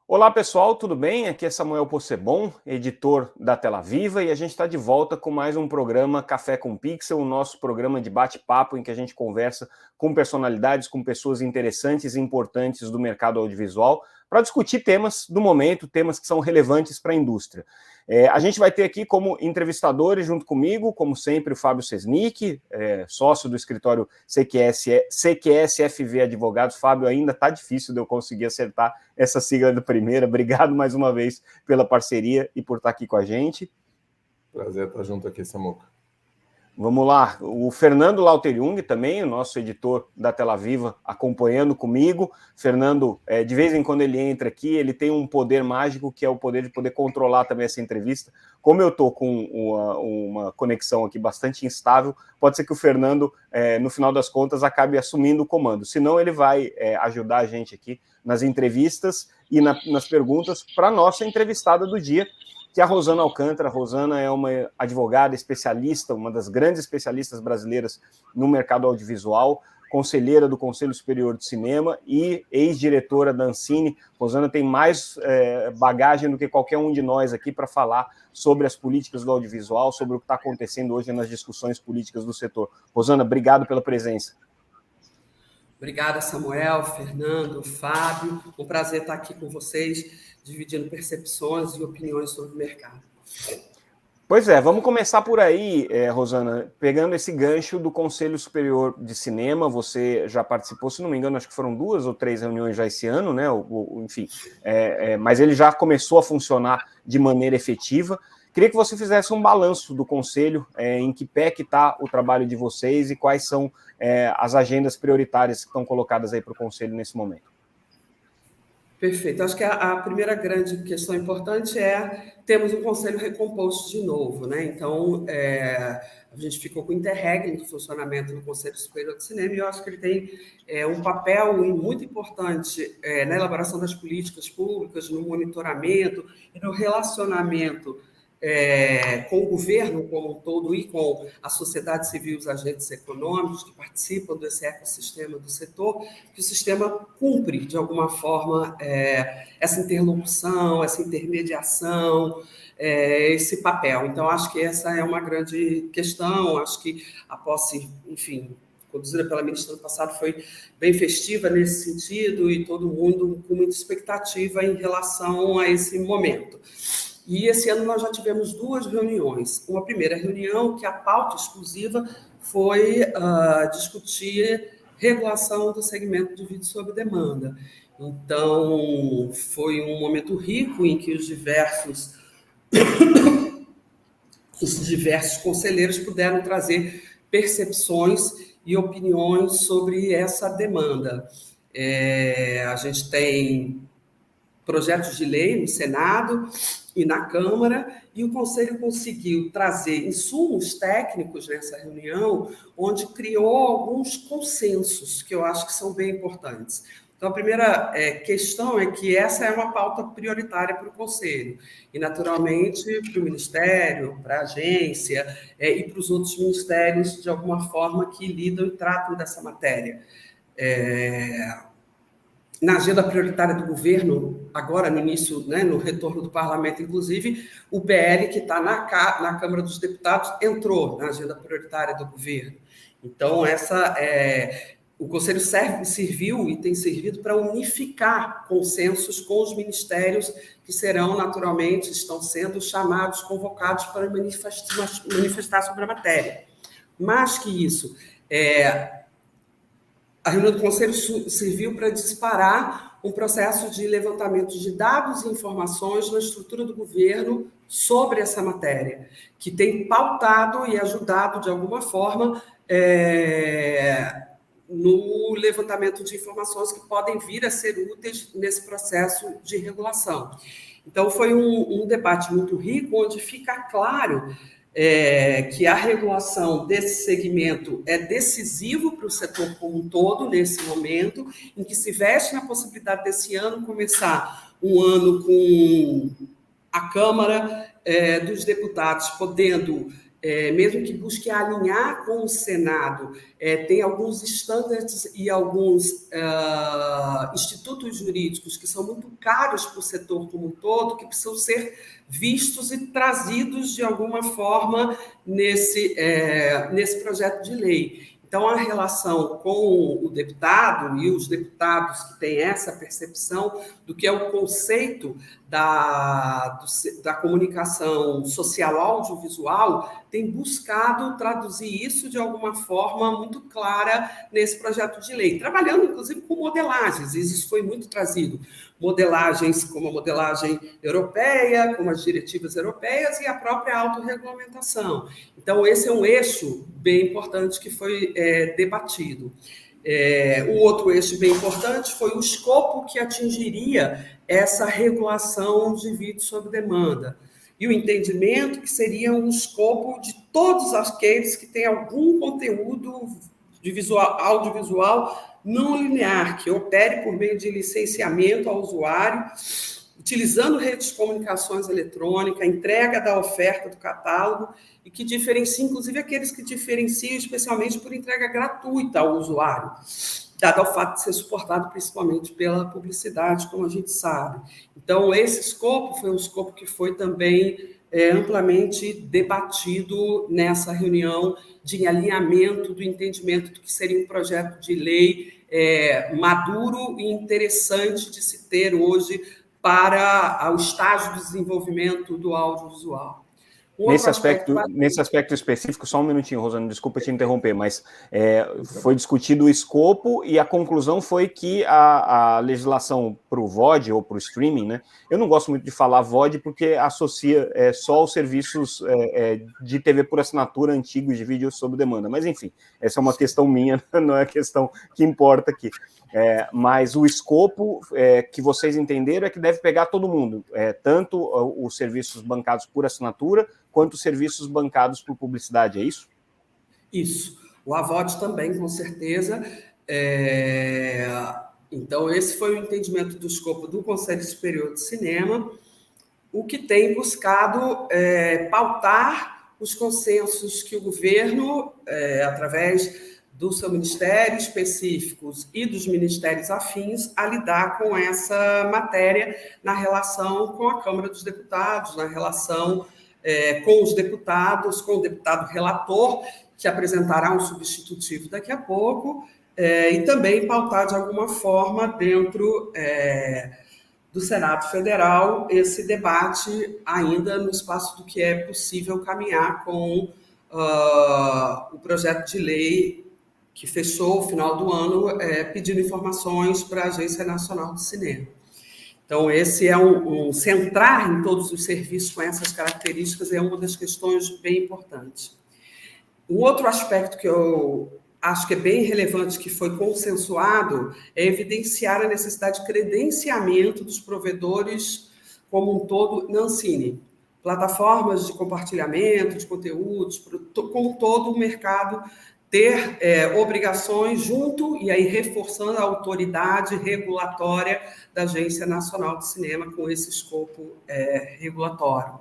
Olá pessoal, tudo bem? Aqui é Samuel Possebon, editor da Tela Viva, e a gente está de volta com mais um programa Café com Pixel, o nosso programa de bate-papo em que a gente conversa com personalidades, com pessoas interessantes e importantes do mercado audiovisual para discutir temas do momento, temas que são relevantes para a indústria. A gente vai ter aqui como entrevistadores junto comigo, como sempre, o Fábio Sesnick, sócio do escritório CQSFV Advogados. Fábio, ainda está difícil de eu conseguir acertar essa sigla da primeira. Obrigado mais uma vez pela parceria e por estar aqui com a gente. Prazer estar junto aqui, Samuca. Vamos lá, o Fernando Lauter-Jung também, o nosso editor da Tela Viva, acompanhando comigo. Fernando, de vez em quando ele entra aqui, ele tem um poder mágico, que é o poder de poder controlar também essa entrevista. Como eu estou com uma conexão aqui bastante instável, pode ser que o Fernando, no final das contas, acabe assumindo o comando. Senão ele vai ajudar a gente aqui nas entrevistas e nas perguntas para a nossa entrevistada do dia, que é a Rosana Alcântara. A Rosana é uma advogada especialista, uma das grandes especialistas brasileiras no mercado audiovisual, conselheira do Conselho Superior de Cinema e ex-diretora da Ancine. Rosana tem mais bagagem do que qualquer um de nós aqui para falar sobre as políticas do audiovisual, sobre o que está acontecendo hoje nas discussões políticas do setor. Rosana, obrigado pela presença. Obrigada, Samuel, Fernando, Fábio. Um prazer estar aqui com vocês, dividindo percepções e opiniões sobre o mercado. Pois é, vamos começar por aí, Rosana, pegando esse gancho do Conselho Superior de Cinema. Você já participou, se não me engano, acho que foram 2 ou 3 reuniões já esse ano, né? Enfim, mas ele já começou a funcionar de maneira efetiva. Queria que você fizesse um balanço do Conselho, em que pé que está o trabalho de vocês e quais são as agendas prioritárias que estão colocadas aí para o Conselho nesse momento. Perfeito. Acho que a primeira grande questão importante é termos um conselho recomposto de novo, né? Então, a gente ficou com o interregno do funcionamento do Conselho Superior de Cinema, e eu acho que ele tem um papel muito importante na elaboração das políticas públicas, no monitoramento e no relacionamento com o governo como um todo e com a sociedade civil, os agentes econômicos que participam desse ecossistema do setor, que o sistema cumpre, de alguma forma, essa interlocução, essa intermediação, esse papel. Então, acho que essa é uma grande questão. Acho que a posse, enfim, conduzida pela ministra no passado, foi bem festiva nesse sentido e todo mundo com muita expectativa em relação a esse momento. E esse ano nós já tivemos 2 reuniões. Uma primeira reunião que a pauta exclusiva foi discutir regulação do segmento de vídeo sob demanda. Então, foi um momento rico em que os diversos conselheiros puderam trazer percepções e opiniões sobre essa demanda. A gente tem projetos de lei no Senado e na Câmara, e o Conselho conseguiu trazer insumos técnicos nessa reunião, onde criou alguns consensos, que eu acho que são bem importantes. Então, a primeira questão é que essa é uma pauta prioritária para o Conselho, e, naturalmente, para o Ministério, para a agência e para os outros ministérios, de alguma forma, que lidam e tratam dessa matéria. Na agenda prioritária do governo, agora no início, né, no retorno do parlamento, inclusive, o PL, que está na Câmara dos Deputados, entrou na agenda prioritária do governo. Então, o Conselho serviu e tem servido para unificar consensos com os ministérios que serão, naturalmente, estão sendo chamados, convocados para manifestar sobre a matéria. Mais que isso, a reunião do Conselho serviu para disparar um processo de levantamento de dados e informações na estrutura do governo sobre essa matéria, que tem pautado e ajudado, de alguma forma, no levantamento de informações que podem vir a ser úteis nesse processo de regulação. Então, foi um debate muito rico, onde fica claro que a regulação desse segmento é decisivo para o setor como um todo, nesse momento, em que se veste na possibilidade desse ano começar um ano com a Câmara dos Deputados podendo mesmo que busque alinhar com o Senado, tem alguns estándares e alguns institutos jurídicos que são muito caros para o setor como um todo, que precisam ser vistos e trazidos de alguma forma nesse projeto de lei. Então, a relação com o deputado e os deputados que têm essa percepção do que é o conceito da comunicação social audiovisual tem buscado traduzir isso de alguma forma muito clara nesse projeto de lei, trabalhando, inclusive, com modelagens, isso foi muito trazido. Modelagens como a modelagem europeia, como as diretivas europeias e a própria autorregulamentação. Então, esse é um eixo bem importante que foi debatido. O outro eixo bem importante foi o escopo que atingiria essa regulação de vídeo sob demanda e o entendimento que seria um escopo de todos aqueles que têm algum conteúdo audiovisual não linear, que opere por meio de licenciamento ao usuário, utilizando redes de comunicações eletrônicas, entrega da oferta do catálogo e que diferencia, inclusive, aqueles que diferenciam especialmente por entrega gratuita ao usuário, dado ao fato de ser suportado principalmente pela publicidade, como a gente sabe. Então, esse escopo foi um escopo que foi também amplamente debatido nessa reunião de alinhamento do entendimento do que seria um projeto de lei maduro e interessante de se ter hoje para o estágio de desenvolvimento do audiovisual. Nesse aspecto específico, só um minutinho, Rosana, desculpa te interromper, mas foi discutido o escopo e a conclusão foi que a legislação para o VOD ou para o streaming, né? Eu não gosto muito de falar VOD porque associa só aos serviços de TV por assinatura antigos de vídeo sob demanda, mas enfim, essa é uma questão minha, não é a questão que importa aqui. Mas o escopo que vocês entenderam é que deve pegar todo mundo, tanto os serviços bancados por assinatura, quanto os serviços bancados por publicidade, é isso? Isso. O AVOD também, com certeza. Então, esse foi o entendimento do escopo do Conselho Superior de Cinema, o que tem buscado pautar os consensos que o governo, através do seu ministério específicos e dos ministérios afins, a lidar com essa matéria na relação com a Câmara dos Deputados, na relação com os deputados, com o deputado relator, que apresentará um substitutivo daqui a pouco, e também pautar de alguma forma dentro do Senado Federal esse debate ainda no espaço do que é possível caminhar com o projeto de lei que fechou o final do ano pedindo informações para a Agência Nacional do Cinema. Então, esse é centrar em todos os serviços com essas características é uma das questões bem importantes. Um outro aspecto que eu acho que é bem relevante, que foi consensuado, é evidenciar a necessidade de credenciamento dos provedores como um todo na Ancine. Plataformas de compartilhamento de conteúdos, como todo o mercado, ter obrigações junto, e aí reforçando a autoridade regulatória da Agência Nacional de Cinema com esse escopo regulatório.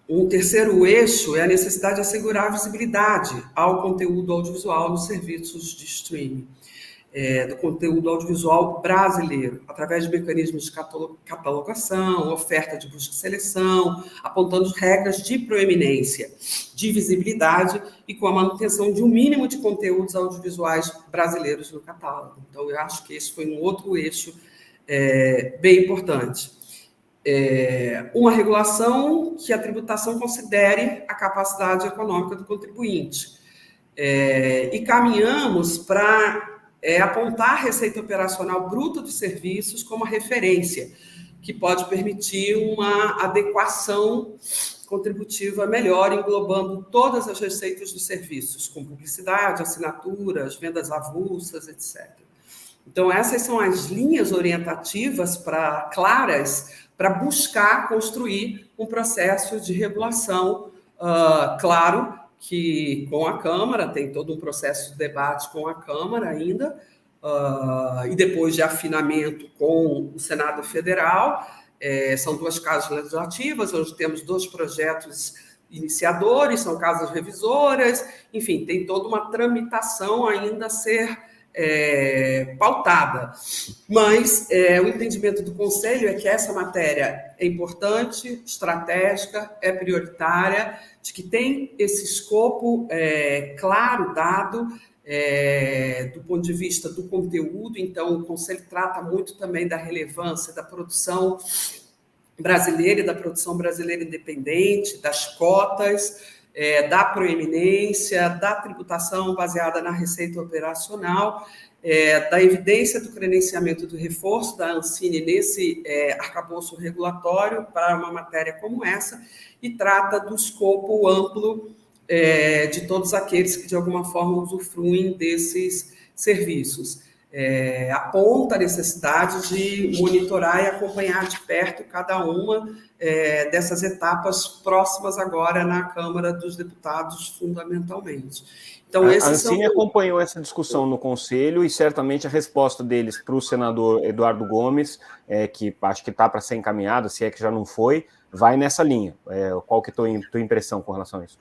Um terceiro eixo é a necessidade de assegurar a visibilidade ao conteúdo audiovisual nos serviços de streaming, do conteúdo audiovisual brasileiro, através de mecanismos de catalogação, oferta de busca e seleção, apontando regras de proeminência, de visibilidade e com a manutenção de um mínimo de conteúdos audiovisuais brasileiros no catálogo. Então, eu acho que esse foi um outro eixo bem importante. Uma regulação que a tributação considere a capacidade econômica do contribuinte. E caminhamos para apontar a receita operacional bruta dos serviços como a referência, que pode permitir uma adequação contributiva melhor, englobando todas as receitas dos serviços, com publicidade, assinaturas, vendas avulsas, etc. Então, essas são as linhas orientativas claras para buscar construir um processo de regulação, claro, que com a Câmara, tem todo um processo de debate com a Câmara ainda, e depois de afinamento com o Senado Federal. São duas casas legislativas, onde temos 2 projetos iniciadores, são casas revisoras, enfim, tem toda uma tramitação ainda a ser pautada. Mas o entendimento do Conselho é que essa matéria é importante, estratégica, é prioritária, de que tem esse escopo claro dado do ponto de vista do conteúdo. Então, o Conselho trata muito também da relevância da produção brasileira e da produção brasileira independente, das cotas, da proeminência, da tributação baseada na receita operacional, da evidência do credenciamento do reforço da Ancine nesse arcabouço regulatório para uma matéria como essa, e trata do escopo amplo de todos aqueles que, de alguma forma, usufruem desses serviços. Aponta a necessidade de monitorar e acompanhar de perto cada uma dessas etapas próximas agora na Câmara dos Deputados, fundamentalmente. Então, a Ancine acompanhou essa discussão no Conselho e certamente a resposta deles para o senador Eduardo Gomes, que acho que está para ser encaminhada, se é que já não foi, vai nessa linha. Qual que é a tua impressão com relação a isso?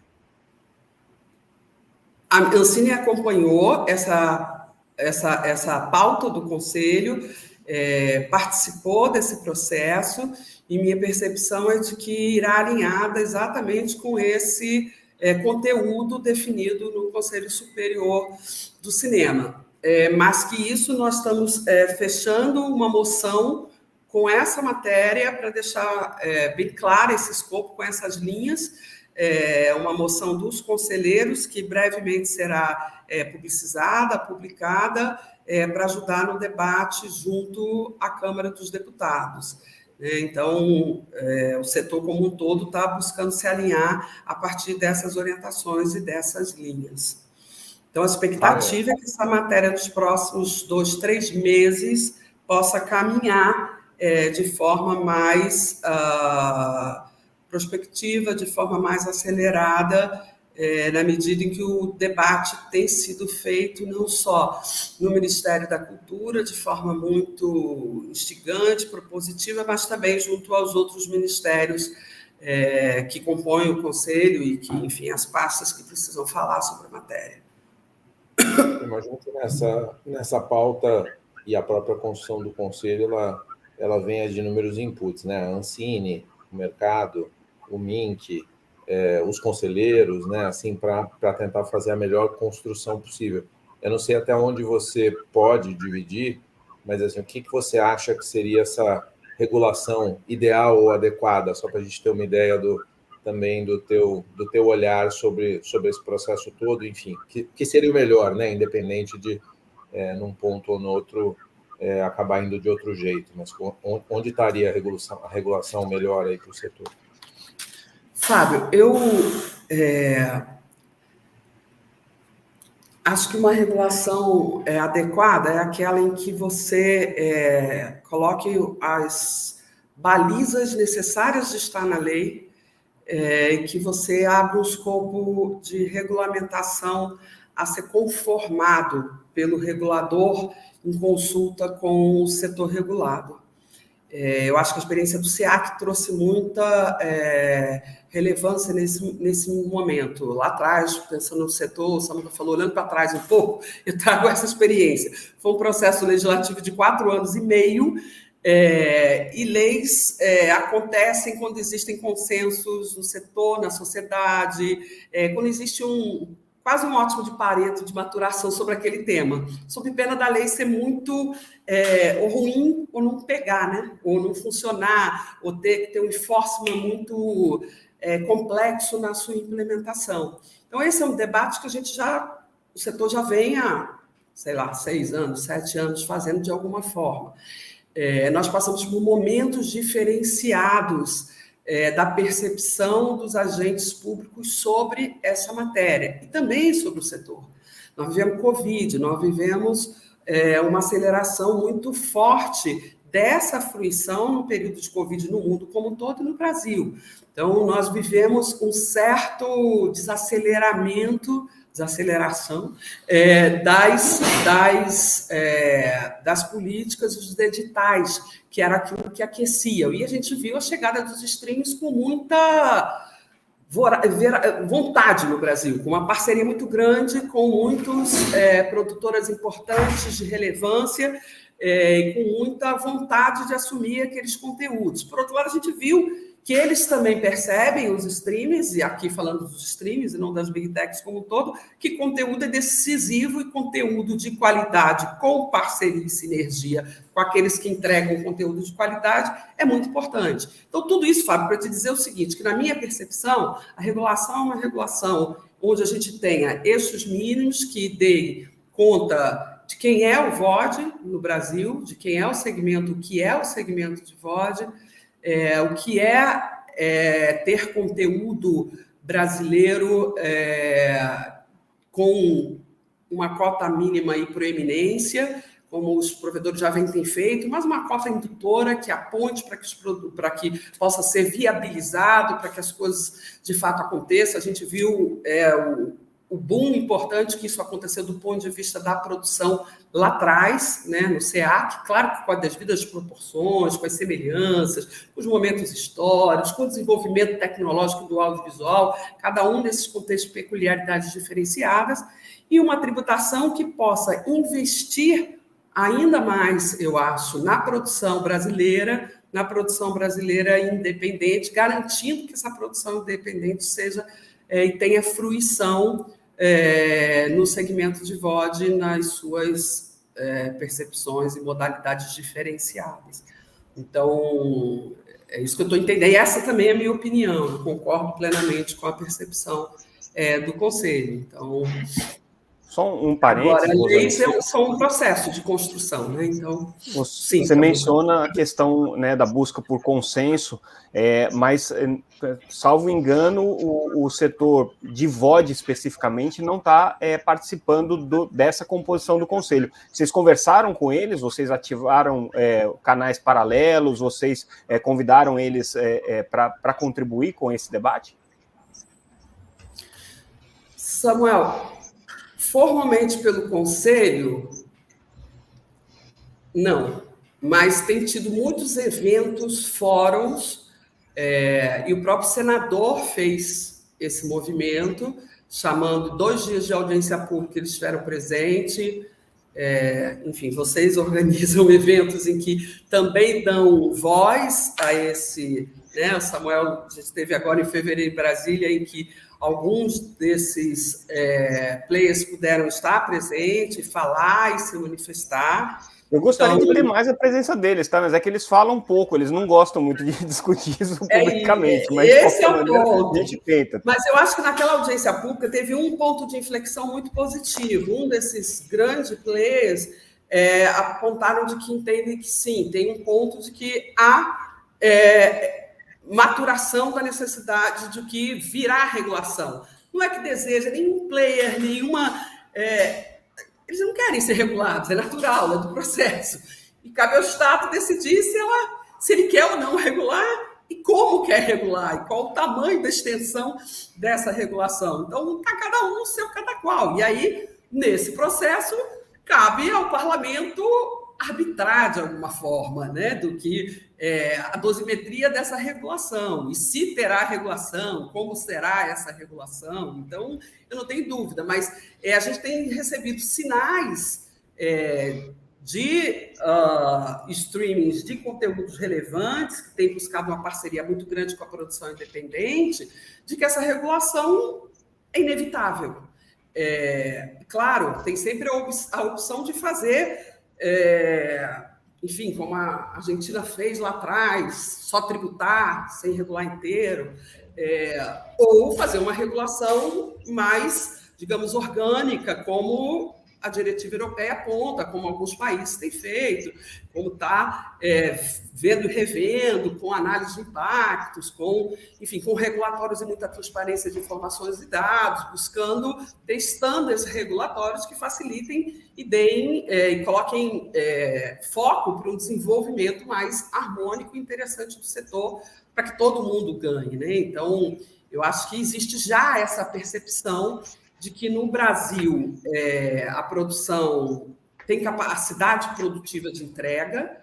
A Ancine acompanhou essa pauta do Conselho, participou desse processo, e minha percepção é de que irá alinhada exatamente com esse conteúdo definido no Conselho Superior do Cinema. Mas que isso nós estamos fechando uma moção com essa matéria para deixar bem claro esse escopo com essas linhas, uma moção dos conselheiros que brevemente será publicada, para ajudar no debate junto à Câmara dos Deputados. Então, o setor como um todo está buscando se alinhar a partir dessas orientações e dessas linhas. Então, a expectativa é que essa matéria, nos próximos 2, 3 meses, possa caminhar de forma mais prospectiva, de forma mais acelerada, na medida em que o debate tem sido feito não só no Ministério da Cultura, de forma muito instigante, propositiva, mas também junto aos outros ministérios que compõem o Conselho e que, enfim, as pastas que precisam falar sobre a matéria. Imagino que nessa pauta e a própria construção do Conselho, ela venha de inúmeros inputs, né? A Ancine, o mercado, o MINC, os conselheiros, né, assim, para tentar fazer a melhor construção possível. Eu não sei até onde você pode dividir, mas assim, o que você acha que seria essa regulação ideal ou adequada, só para a gente ter uma ideia também do teu olhar sobre esse processo todo, enfim, que seria o melhor, né, independente de, num ponto ou no outro, acabar indo de outro jeito, mas onde estaria a regulação melhor aí para o setor? Fábio, eu acho que uma regulação adequada é aquela em que você coloque as balizas necessárias de estar na lei, e que você abra um escopo de regulamentação a ser conformado pelo regulador em consulta com o setor regulado. Eu acho que a experiência do SEAC trouxe muita relevância nesse momento. Lá atrás, pensando no setor, o Samuca falou, olhando para trás um pouco, eu trago essa experiência. Foi um processo legislativo de 4 anos e meio, e leis acontecem quando existem consensos no setor, na sociedade, quando existe quase um ótimo de Pareto de maturação sobre aquele tema, sob pena da lei ser muito ou ruim ou não pegar, né? Ou não funcionar, ou ter que ter um enforcement muito complexo na sua implementação. Então, esse é um debate que o setor já vem há, 6 anos, 7 anos fazendo de alguma forma. Nós passamos por momentos diferenciados da percepção dos agentes públicos sobre essa matéria e também sobre o setor. Nós vivemos Covid, nós vivemos uma aceleração muito forte dessa fruição no período de Covid no mundo como um todo e no Brasil. Então, nós vivemos um certo desaceleração das políticas e dos editais, que era aquilo que aquecia. E a gente viu a chegada dos streams com muita vontade no Brasil, com uma parceria muito grande com muitas produtoras importantes de relevância, com muita vontade de assumir aqueles conteúdos. Por outro lado, a gente viu que eles também percebem, os streamers, e aqui falando dos streamers e não das big techs como um todo, que conteúdo é decisivo e conteúdo de qualidade com parceria e sinergia com aqueles que entregam conteúdo de qualidade é muito importante. Então, tudo isso, Fábio, para te dizer o seguinte, que na minha percepção, a regulação é uma regulação onde a gente tenha eixos mínimos que deem conta de quem é o VOD no Brasil, de quem é o segmento, o que é o segmento de VOD, o que é ter conteúdo brasileiro com uma cota mínima e proeminência, como os provedores já têm feito, mas uma cota indutora que aponte para que possa ser viabilizado, para que as coisas de fato aconteçam. A gente viu o boom importante que isso aconteceu do ponto de vista da produção lá atrás, né, no SEAC, claro que com as devidas proporções, com as semelhanças, com os momentos históricos, com o desenvolvimento tecnológico do audiovisual, cada um desses contextos, peculiaridades diferenciadas, e uma tributação que possa investir ainda mais, eu acho, na produção brasileira independente, garantindo que essa produção independente seja e tenha fruição no segmento de VOD nas suas percepções e modalidades diferenciadas. Então, é isso que eu estou entendendo. E essa também é a minha opinião. Eu concordo plenamente com a percepção do Conselho. Então, só um parênteses. Agora, leis são um processo de construção, né? Então, sim, você menciona a questão, né, da busca por consenso, mas, salvo engano, o setor de VOD especificamente não está participando dessa composição do Conselho. Vocês conversaram com eles? Vocês ativaram canais paralelos? Vocês convidaram eles para contribuir com esse debate? Samuel, formalmente pelo Conselho, não, mas tem tido muitos eventos, fóruns, e o próprio senador fez esse movimento, chamando 2 dias de audiência pública, eles estiveram presentes. Enfim, vocês organizam eventos em que também dão voz a esse, né? O Samuel já esteve agora em fevereiro em Brasília, em que alguns desses players puderam estar presentes, falar e se manifestar. Eu gostaria de ter mais a presença deles, tá? Mas é que eles falam um pouco, eles não gostam muito de discutir isso publicamente. Mas esse é o ponto. A gente tenta. Mas eu acho que naquela audiência pública teve um ponto de inflexão muito positivo. Um desses grandes players apontaram de que entendem que sim, tem um ponto de que há maturação da necessidade de que virá regulação. Não é que deseja nenhum player, nenhuma... eles não querem ser regulados, é natural, é do processo. E cabe ao Estado decidir se ele quer ou não regular e como quer regular, e qual o tamanho da extensão dessa regulação. Então, está cada um no seu cada qual. E aí, nesse processo, cabe ao parlamento arbitrar de alguma forma, né, do que a dosimetria dessa regulação, e se terá regulação, como será essa regulação. Então, eu não tenho dúvida, mas a gente tem recebido sinais de streamings de conteúdos relevantes, que tem buscado uma parceria muito grande com a produção independente, de que essa regulação é inevitável. Claro, tem sempre a opção de fazer... enfim, como a Argentina fez lá atrás, só tributar, sem regular inteiro, ou fazer uma regulação mais, digamos, orgânica, como a diretiva europeia aponta, como alguns países têm feito, como está vendo e revendo, com análise de impactos, enfim, com regulatórios e muita transparência de informações e dados, buscando ter estándares regulatórios que facilitem e deem e coloquem foco para um desenvolvimento mais harmônico e interessante do setor, para que todo mundo ganhe, né? Então, eu acho que existe já essa percepção de que no Brasil a produção tem capacidade produtiva de entrega,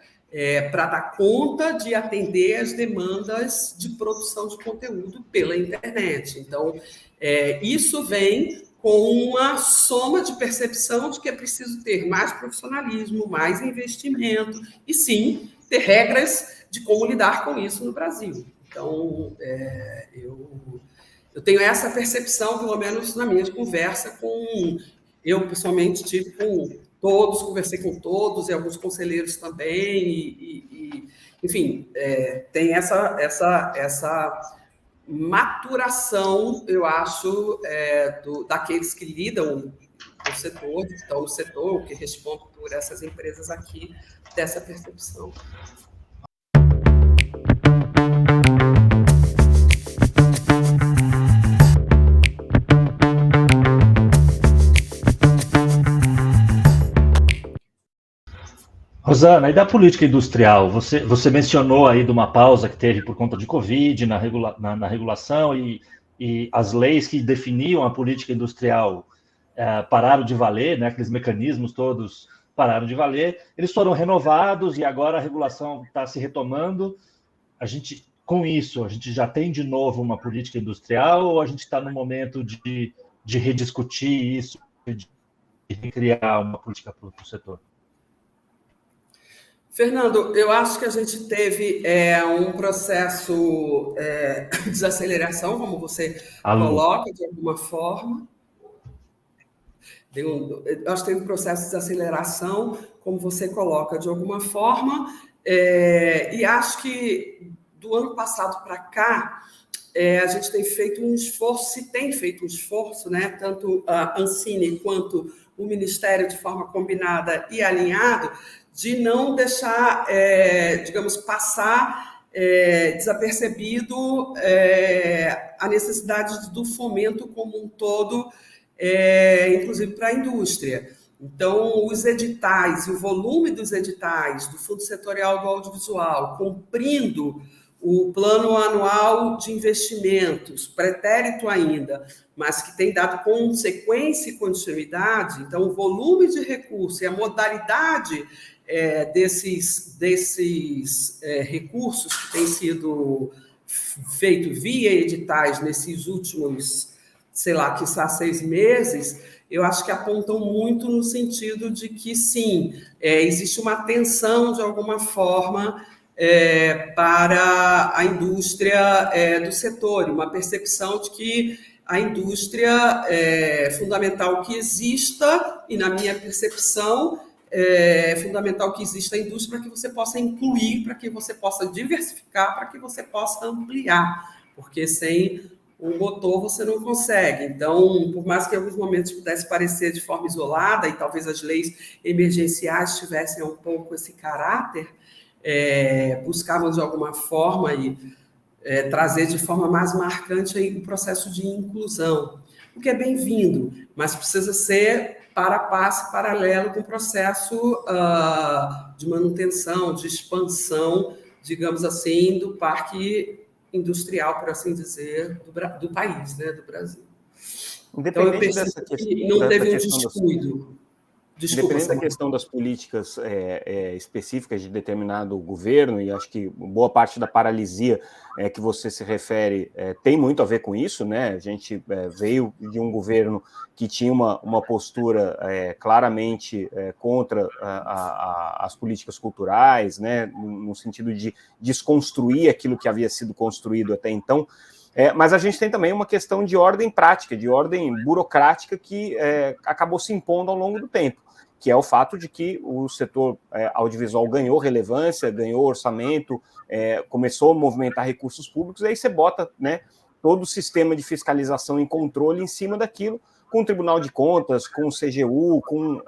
para dar conta de atender as demandas de produção de conteúdo pela internet. Então, isso vem com uma soma de percepção de que é preciso ter mais profissionalismo, mais investimento e, sim, ter regras de como lidar com isso no Brasil. Então, eu tenho essa percepção, pelo menos na minha conversa com... Eu, pessoalmente, tive com todos, conversei com todos, e alguns conselheiros também, enfim, tem essa maturação, eu acho, daqueles que lidam com o setor, que estão no setor, que respondem por essas empresas aqui, dessa percepção. Rosana, e da política industrial? Você mencionou aí de uma pausa que teve por conta de Covid na regulação e as leis que definiam a política industrial pararam de valer, né? Aqueles mecanismos todos pararam de valer. Eles foram renovados e agora a regulação está se retomando. Com isso, a gente já tem de novo uma política industrial ou a gente está no momento de rediscutir isso, de criar uma política para o setor? Fernando, eu acho que a gente teve um processo de desaceleração, como você coloca, de alguma forma. Eu acho que teve um processo de desaceleração, como você coloca, de alguma forma, e acho que do ano passado para cá, a gente tem feito um esforço, se tem feito um esforço, né, tanto a Ancine quanto o Ministério, de forma combinada e alinhado, de não deixar, digamos, passar desapercebido a necessidade do fomento como um todo, inclusive para a indústria. Então, os editais, o volume dos editais do Fundo Setorial do Audiovisual, cumprindo o plano anual de investimentos, pretérito ainda, mas que tem dado consequência e continuidade, então o volume de recursos e a modalidade desses recursos que têm sido feitos via editais nesses últimos, sei lá, quiçá 6 meses, eu acho que apontam muito no sentido de que, sim, existe uma atenção, de alguma forma, para a indústria do setor, uma percepção de que a indústria é fundamental que exista, e na minha percepção, é fundamental que exista a indústria para que você possa incluir, para que você possa diversificar, para que você possa ampliar, porque sem um motor você não consegue. Então, por mais que em alguns momentos pudesse parecer de forma isolada, e talvez as leis emergenciais tivessem um pouco esse caráter, buscavam de alguma forma trazer de forma mais marcante o processo de inclusão, o que é bem-vindo, mas precisa ser para passo paralelo com o processo de manutenção, de expansão, digamos assim, do parque industrial, por assim dizer, do país, né, do Brasil. Então, eu percebo que não teve um descuido. Desculpa, independente da questão das políticas específicas de determinado governo, e acho que boa parte da paralisia que você se refere tem muito a ver com isso, né? A gente veio de um governo que tinha uma postura claramente contra as políticas culturais, né? No sentido de desconstruir aquilo que havia sido construído até então. Mas a gente tem também uma questão de ordem prática, de ordem burocrática que acabou se impondo ao longo do tempo, que é o fato de que o setor audiovisual ganhou relevância, ganhou orçamento, começou a movimentar recursos públicos, e aí você bota, né, todo o sistema de fiscalização e controle em cima daquilo, com o Tribunal de Contas, com o CGU, com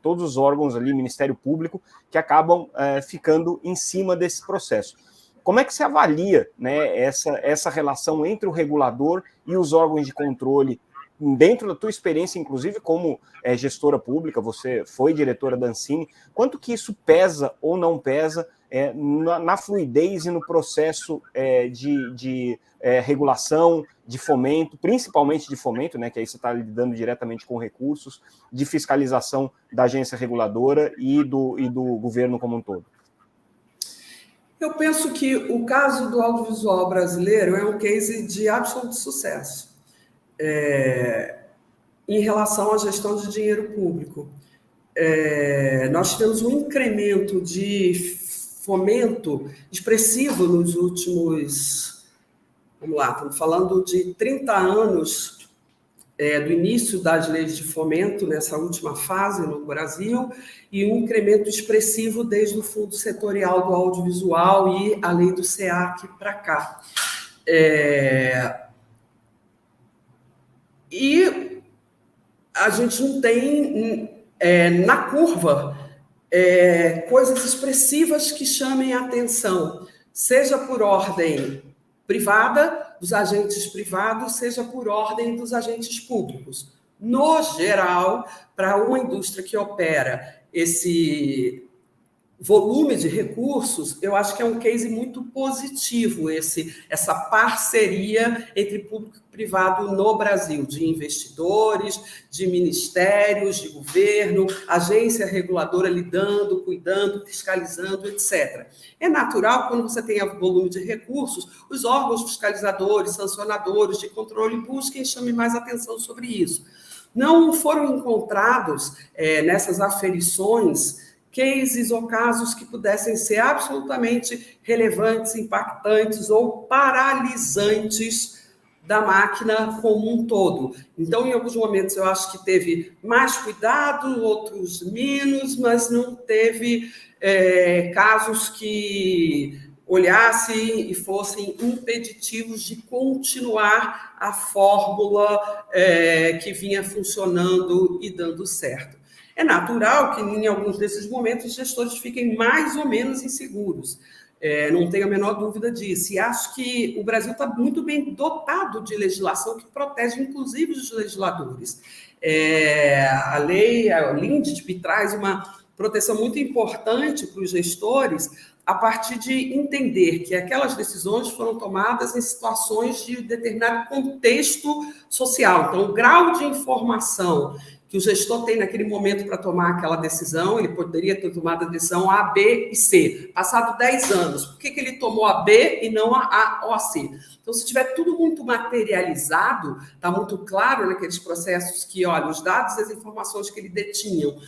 todos os órgãos ali, Ministério Público, que acabam ficando em cima desse processo. Como é que se avalia, né, essa relação entre o regulador e os órgãos de controle, dentro da tua experiência, inclusive como gestora pública, você foi diretora da Ancine, quanto que isso pesa ou não pesa na fluidez e no processo de regulação, de fomento, principalmente de fomento, né, que aí você está lidando diretamente com recursos, de fiscalização da agência reguladora e do governo como um todo? Eu penso que o caso do audiovisual brasileiro é um case de absoluto sucesso em relação à gestão de dinheiro público. Nós tivemos um incremento de fomento expressivo nos últimos, vamos lá, estamos falando de 30 anos do início das leis de fomento, nessa última fase no Brasil, e um incremento expressivo desde o Fundo Setorial do Audiovisual e a lei do SEAC para cá. E a gente não tem na curva coisas expressivas que chamem a atenção, seja por ordem privada, dos agentes privados, seja por ordem dos agentes públicos. No geral, para uma indústria que opera esse volume de recursos, eu acho que é um case muito positivo essa parceria entre público e privado no Brasil, de investidores, de ministérios, de governo, agência reguladora lidando, cuidando, fiscalizando, etc. É natural, quando você tem volume de recursos, os órgãos fiscalizadores, sancionadores de controle busquem e chamem mais atenção sobre isso. Não foram encontrados nessas aferições cases ou casos que pudessem ser absolutamente relevantes, impactantes ou paralisantes da máquina como um todo. Então, em alguns momentos, eu acho que teve mais cuidado, outros menos, mas não teve casos que olhassem e fossem impeditivos de continuar a fórmula que vinha funcionando e dando certo. É natural que, em alguns desses momentos, os gestores fiquem mais ou menos inseguros. Não tenho a menor dúvida disso. E acho que o Brasil está muito bem dotado de legislação que protege, inclusive, os legisladores. A lei, a LINDB, traz uma proteção muito importante para os gestores a partir de entender que aquelas decisões foram tomadas em situações de determinado contexto social. Então, o grau de informação que o gestor tem naquele momento para tomar aquela decisão, ele poderia ter tomado a decisão A, B e C. Passado 10 anos, por que ele tomou a B e não a A ou a C? Então, se tiver tudo muito materializado, está muito claro naqueles processos que, olha, os dados e as informações que ele detinham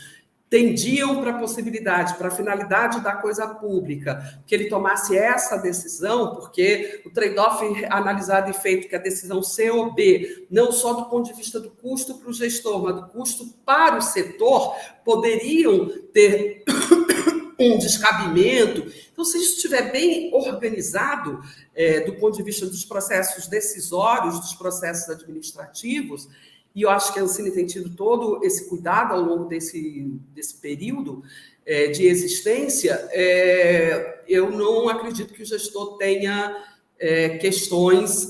tendiam para a possibilidade, para a finalidade da coisa pública, que ele tomasse essa decisão, porque o trade-off analisado e feito que a decisão C ou B, não só do ponto de vista do custo para o gestor, mas do custo para o setor, poderiam ter um descabimento. Então, se isso estiver bem organizado do ponto de vista dos processos decisórios, dos processos administrativos, e eu acho que a Ancine tem tido todo esse cuidado ao longo desse período de existência, eu não acredito que o gestor tenha questões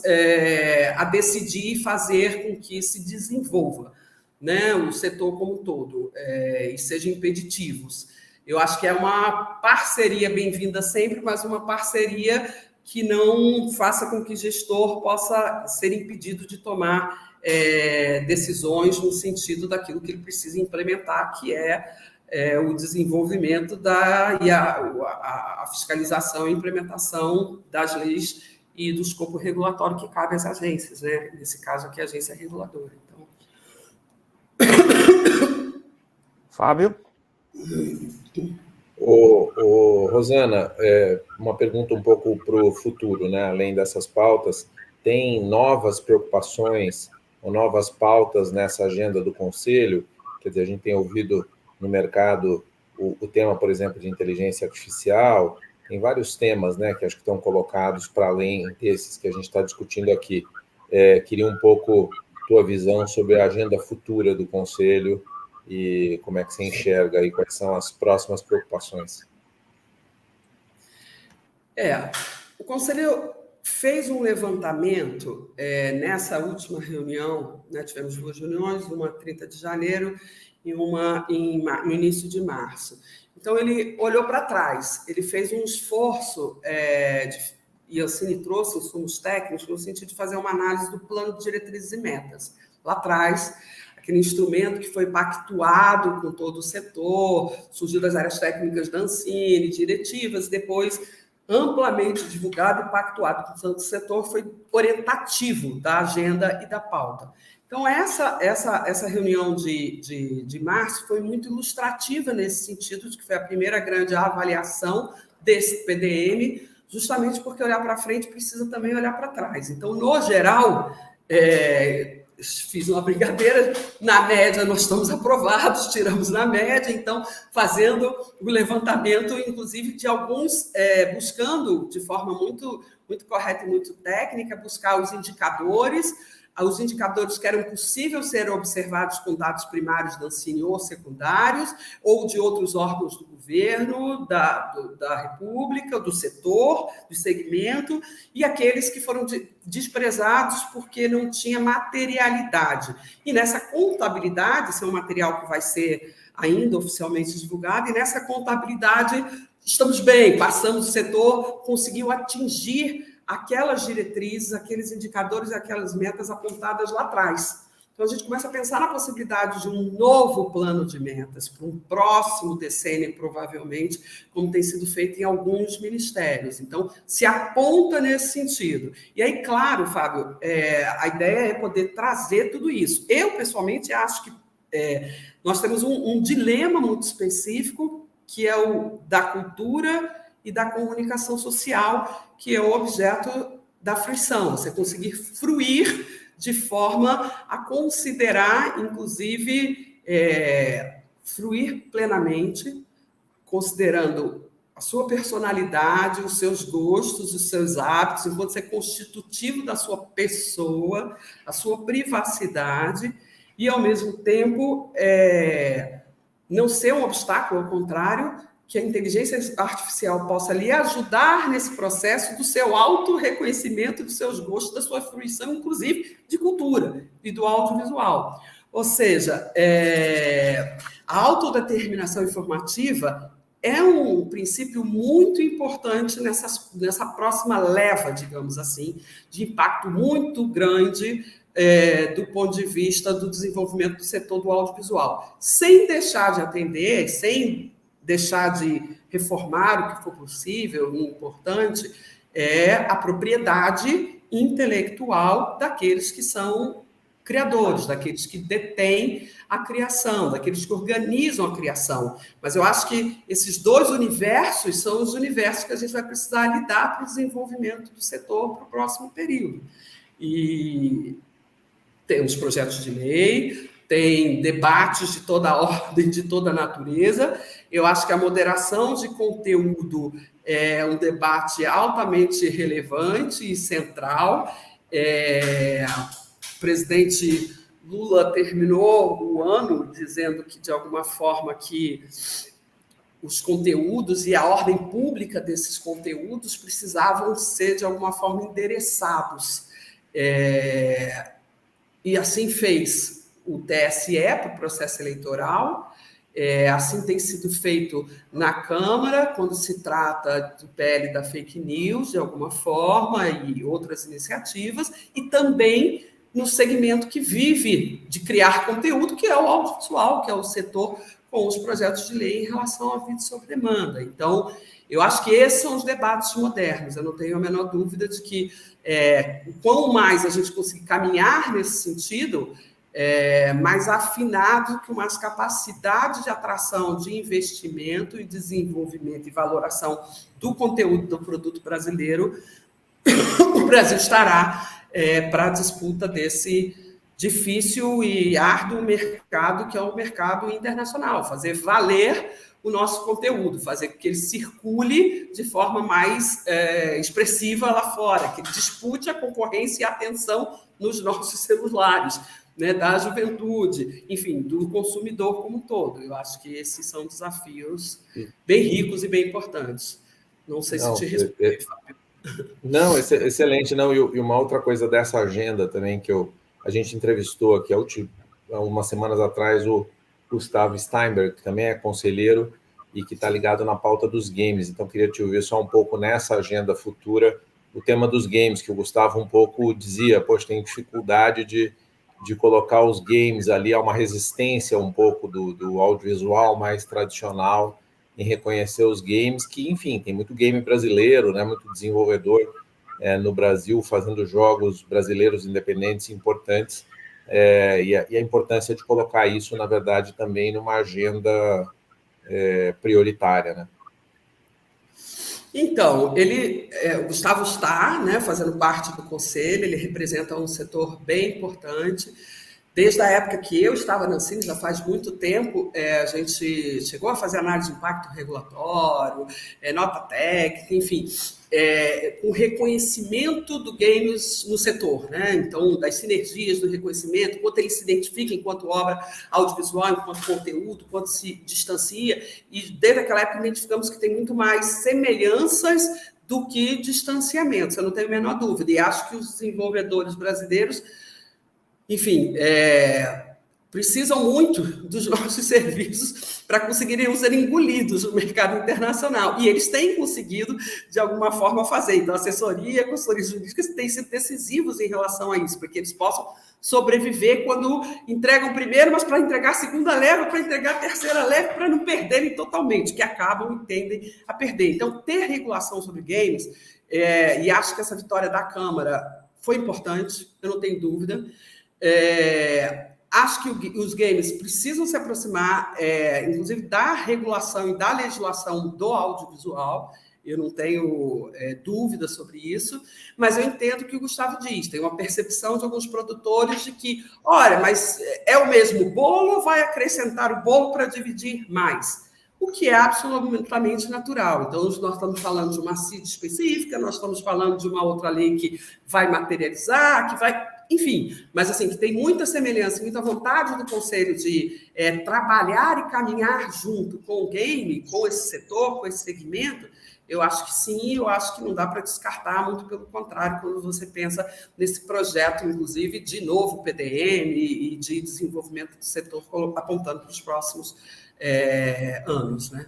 a decidir e fazer com que se desenvolva, né, o setor como um todo, e sejam impeditivos. Eu acho que é uma parceria bem-vinda sempre, mas uma parceria que não faça com que o gestor possa ser impedido de tomar decisões no sentido daquilo que ele precisa implementar, que o desenvolvimento e a fiscalização e implementação das leis e do escopo regulatório que cabe às agências, né? Nesse caso aqui, a agência reguladora. Então... Fábio? Rosana, uma pergunta um pouco para o futuro, né? Além dessas pautas, tem novas preocupações ou novas pautas nessa agenda do Conselho? Quer dizer, a gente tem ouvido no mercado o tema, por exemplo, de inteligência artificial, tem vários temas, né, que acho que estão colocados para além desses que a gente está discutindo aqui. Queria um pouco tua visão sobre a agenda futura do Conselho e como é que você enxerga aí, quais são as próximas preocupações. O Conselho fez um levantamento nessa última reunião, né, tivemos 2 reuniões, uma 30 de janeiro e uma no início de março. Então, ele olhou para trás, ele fez um esforço, e a Ancine trouxe insumos técnicos no sentido de fazer uma análise do plano de diretrizes e metas. Lá atrás, aquele instrumento que foi pactuado com todo o setor, surgiu das áreas técnicas da Ancine, diretivas, depois amplamente divulgado e pactuado com o setor, foi orientativo da agenda e da pauta. Então, essa reunião de março foi muito ilustrativa nesse sentido, de que foi a primeira grande avaliação desse PDM, justamente porque olhar para frente precisa também olhar para trás. Então, no geral, fiz uma brincadeira, na média nós estamos aprovados, tiramos na média, então fazendo o levantamento, inclusive, de alguns, buscando de forma muito, muito correta e muito técnica, buscar os indicadores que eram possível ser observados com dados primários da Ancine ou secundários, ou de outros órgãos do governo, da República, do setor, do segmento, e aqueles que foram desprezados porque não tinha materialidade. E nessa contabilidade, esse é um material que vai ser ainda oficialmente divulgado, e nessa contabilidade estamos bem, passamos o setor, conseguiu atingir aquelas diretrizes, aqueles indicadores, aquelas metas apontadas lá atrás. Então, a gente começa a pensar na possibilidade de um novo plano de metas para um próximo decênio, provavelmente, como tem sido feito em alguns ministérios. Então, se aponta nesse sentido. E aí, claro, Fábio, a ideia é poder trazer tudo isso. Eu, pessoalmente, acho que nós temos um dilema muito específico, que é o da cultura e da comunicação social, que é o objeto da fruição, você conseguir fruir de forma a considerar, inclusive, fruir plenamente, considerando a sua personalidade, os seus gostos, os seus hábitos, enquanto ser constitutivo da sua pessoa, a sua privacidade, e, ao mesmo tempo, não ser um obstáculo, ao contrário, que a inteligência artificial possa lhe ajudar nesse processo do seu autorreconhecimento dos seus gostos, da sua fruição, inclusive, de cultura e do audiovisual. Ou seja, a autodeterminação informativa é um princípio muito importante nessa próxima leva, digamos assim, de impacto muito grande do ponto de vista do desenvolvimento do setor do audiovisual, sem deixar de atender, sem deixar de reformar o que for possível e importante, a propriedade intelectual daqueles que são criadores, daqueles que detêm a criação, daqueles que organizam a criação. Mas eu acho que esses dois universos são os universos que a gente vai precisar lidar para o desenvolvimento do setor para o próximo período. E temos projetos de lei, tem debates de toda ordem, de toda natureza. Eu acho que a moderação de conteúdo é um debate altamente relevante e central. O presidente Lula terminou o ano dizendo que, de alguma forma, que os conteúdos e a ordem pública desses conteúdos precisavam ser, de alguma forma, endereçados. E assim fez o TSE para o processo eleitoral, assim tem sido feito na Câmara, quando se trata do PL da fake news, de alguma forma, e outras iniciativas, e também no segmento que vive de criar conteúdo, que é o audiovisual, que é o setor com os projetos de lei em relação ao vídeo sob demanda. Então, eu acho que esses são os debates modernos. Eu não tenho a menor dúvida de que quanto mais a gente conseguir caminhar nesse sentido, mais afinado, com mais capacidade de atração de investimento e desenvolvimento e valoração do conteúdo do produto brasileiro, o Brasil estará para a disputa desse difícil e árduo mercado, que é o mercado internacional, fazer valer o nosso conteúdo, fazer com que ele circule de forma mais expressiva lá fora, que ele dispute a concorrência e a atenção nos nossos celulares, né, da juventude, enfim, do consumidor como um todo. Eu acho que esses são desafios bem ricos e bem importantes. Não sei se te respondi, Fábio. Não, excelente. Não, e uma outra coisa dessa agenda também, que a gente entrevistou aqui há umas semanas atrás o Gustavo Steinberg, que também é conselheiro e que está ligado na pauta dos games. Então, queria te ouvir só um pouco nessa agenda futura, o tema dos games, que o Gustavo um pouco dizia, poxa, tem dificuldade de colocar os games ali, há uma resistência um pouco do audiovisual mais tradicional. em reconhecer os games, que, enfim, tem muito game brasileiro, né, muito desenvolvedor no Brasil, fazendo jogos brasileiros independentes importantes, e a importância de colocar isso, na verdade, também numa agenda prioritária, né? Então, o Gustavo está, né, fazendo parte do conselho, ele representa um setor bem importante. Desde a época que eu estava na Ancine, já faz muito tempo, a gente chegou a fazer análise de impacto regulatório, nota técnica, enfim, o reconhecimento do games no setor, né? Então, das sinergias do reconhecimento, quanto ele se identifica enquanto obra audiovisual, enquanto conteúdo, quanto se distancia, e desde aquela época identificamos que tem muito mais semelhanças do que distanciamentos, eu não tenho a menor dúvida, e acho que os desenvolvedores brasileiros, enfim, precisam muito dos nossos serviços para conseguirem ser engolidos no mercado internacional. E eles têm conseguido, de alguma forma, fazer. Então, a assessoria e consultoria jurídica têm sido decisivos em relação a isso, para que eles possam sobreviver quando entregam primeiro, mas para entregar a segunda leva, para entregar a terceira leva, para não perderem totalmente, que acabam e tendem a perder. Então, ter regulação sobre games, e acho que essa vitória da Câmara foi importante, eu não tenho dúvida. Acho que os games precisam se aproximar, inclusive, da regulação e da legislação do audiovisual. Eu não tenho dúvida sobre isso, mas eu entendo o que o Gustavo diz. Tem uma percepção de alguns produtores de que, olha, mas é o mesmo bolo ou vai acrescentar o bolo para dividir mais? O que é absolutamente natural. Então, nós estamos falando de uma CID específica, nós estamos falando de uma outra lei que vai materializar, que vai... Enfim, mas assim, que tem muita semelhança, muita vontade do Conselho de trabalhar e caminhar junto com o game, com esse setor, com esse segmento. Eu acho que sim, eu acho que não dá para descartar, muito pelo contrário, quando você pensa nesse projeto, inclusive, de novo PDM e de desenvolvimento do setor, apontando para os próximos anos, né?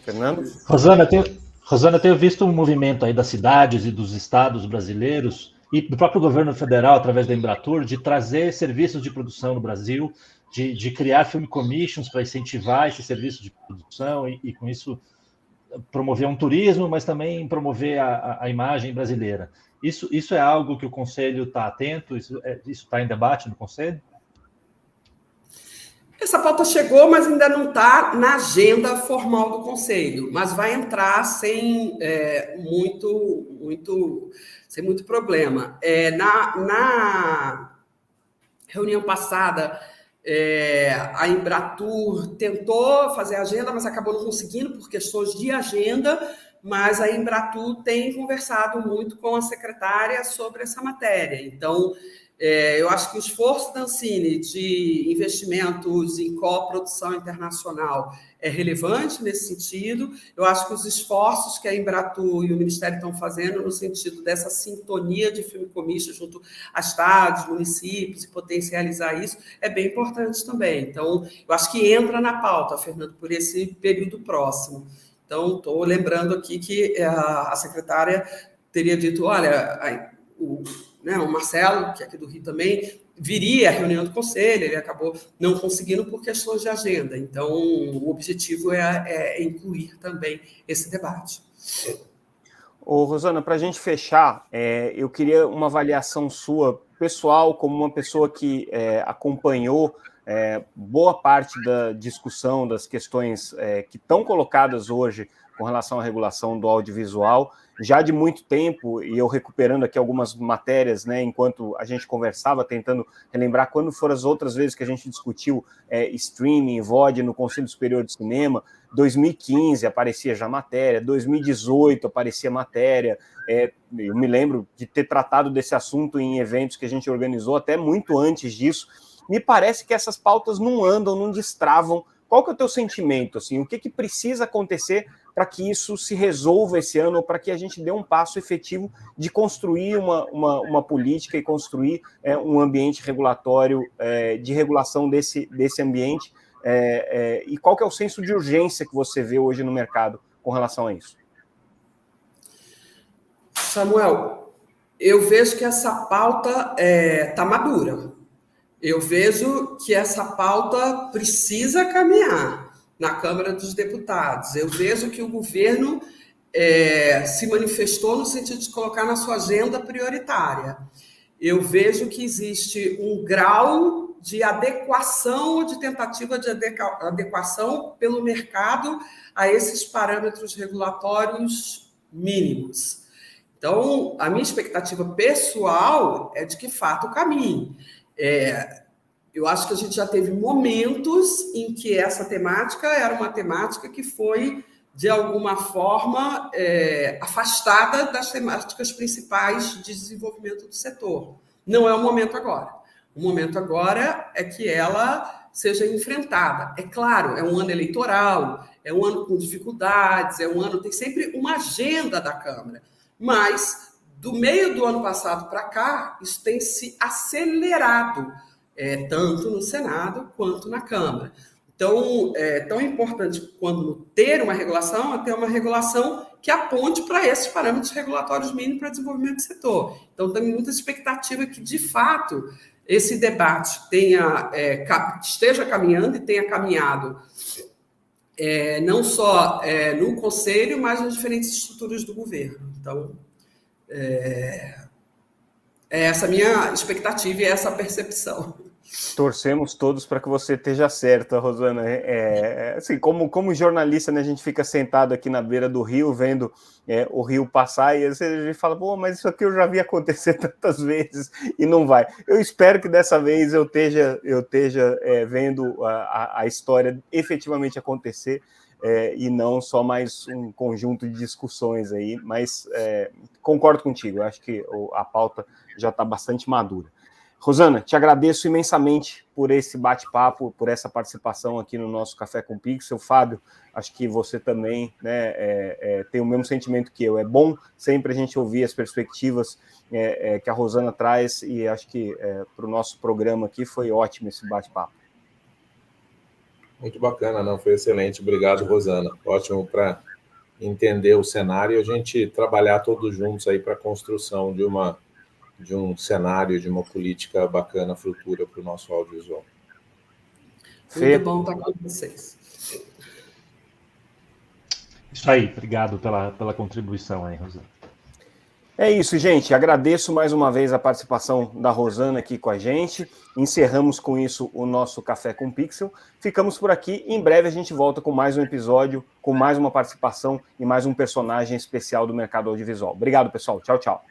Fernando? Rosana, eu tenho visto um movimento aí das cidades e dos estados brasileiros e do próprio governo federal, através da Embratur, de trazer serviços de produção no Brasil, de criar film commissions para incentivar esse serviço de produção e com isso promover um turismo, mas também promover a imagem brasileira. Isso é algo que o Conselho está atento? Isso está em debate no Conselho? Essa pauta chegou, mas ainda não está na agenda formal do Conselho, mas vai entrar sem muito problema. Na reunião passada, a Embratur tentou fazer a agenda, mas acabou não conseguindo por questões de agenda, mas a Embratur tem conversado muito com a secretária sobre essa matéria. Então, eu acho que o esforço da Ancine de investimentos em coprodução internacional é relevante nesse sentido. Eu acho que os esforços que a Embratur e o Ministério estão fazendo no sentido dessa sintonia de film commission junto a estados, municípios, e potencializar isso, é bem importante também. Então, eu acho que entra na pauta, Fernando, por esse período próximo. Então, estou lembrando aqui que a secretária teria dito, olha, o Marcelo, que é aqui do Rio também, viria à reunião do Conselho, ele acabou não conseguindo por questões de agenda. Então, o objetivo é incluir também esse debate. Ô, Rosana, para a gente fechar, eu queria uma avaliação sua, pessoal, como uma pessoa que acompanhou boa parte da discussão das questões que estão colocadas hoje com relação à regulação do audiovisual, já de muito tempo, e eu recuperando aqui algumas matérias, né, enquanto a gente conversava, tentando relembrar quando foram as outras vezes que a gente discutiu streaming, VOD no Conselho Superior de Cinema. 2015 aparecia já matéria, 2018 aparecia matéria, eu me lembro de ter tratado desse assunto em eventos que a gente organizou até muito antes disso. Me parece que essas pautas não andam, não destravam. Qual que é o teu sentimento? Assim, o que precisa acontecer para que isso se resolva esse ano, ou para que a gente dê um passo efetivo de construir uma política e construir um ambiente regulatório, de regulação desse ambiente? E qual que é o senso de urgência que você vê hoje no mercado com relação a isso? Samuel, eu vejo que essa pauta está madura. Eu vejo que essa pauta precisa caminhar. na Câmara dos Deputados. Eu vejo que o governo se manifestou no sentido de colocar na sua agenda prioritária. Eu vejo que existe um grau de adequação ou de tentativa de adequação pelo mercado a esses parâmetros regulatórios mínimos. Então, a minha expectativa pessoal é de que fato caminhe. Eu acho que a gente já teve momentos em que essa temática era uma temática que foi, de alguma forma, afastada das temáticas principais de desenvolvimento do setor. Não é o momento agora. O momento agora é que ela seja enfrentada. É claro, é um ano eleitoral, é um ano com dificuldades, tem sempre uma agenda da Câmara. Mas, do meio do ano passado para cá, isso tem se acelerado, tanto no Senado quanto na Câmara. Então, é tão importante quando ter uma regulação, é ter uma regulação que aponte para esses parâmetros regulatórios mínimos para desenvolvimento do setor. Então, tem muita expectativa que, de fato, esse debate esteja caminhando e tenha caminhado não só no Conselho, mas nas diferentes estruturas do governo. Então, essa a minha expectativa e essa a percepção. Torcemos todos para que você esteja certa, Rosana. Assim, como jornalista, né, a gente fica sentado aqui na beira do rio, vendo o rio passar, e às vezes a gente fala, pô, mas isso aqui eu já vi acontecer tantas vezes e não vai. Eu espero que dessa vez eu esteja vendo a história efetivamente acontecer, e não só mais um conjunto de discussões aí, mas concordo contigo, eu acho que a pauta já está bastante madura. Rosana, te agradeço imensamente por esse bate-papo, por essa participação aqui no nosso Café com Pixel. Fábio, acho que você também, né, tem o mesmo sentimento que eu. É bom sempre a gente ouvir as perspectivas que a Rosana traz, e acho que para o nosso programa aqui foi ótimo esse bate-papo. Muito bacana, não? Foi excelente. Obrigado, Rosana. Ótimo para entender o cenário e a gente trabalhar todos juntos aí para a construção de um cenário, de uma política bacana, futura para o nosso audiovisual. Muito bom estar com vocês. Isso aí, obrigado pela contribuição aí, Rosana. É isso, gente. Agradeço mais uma vez a participação da Rosana aqui com a gente. Encerramos com isso o nosso Café com Pixel. Ficamos por aqui. Em breve a gente volta com mais um episódio, com mais uma participação e mais um personagem especial do mercado audiovisual. Obrigado, pessoal. Tchau, tchau.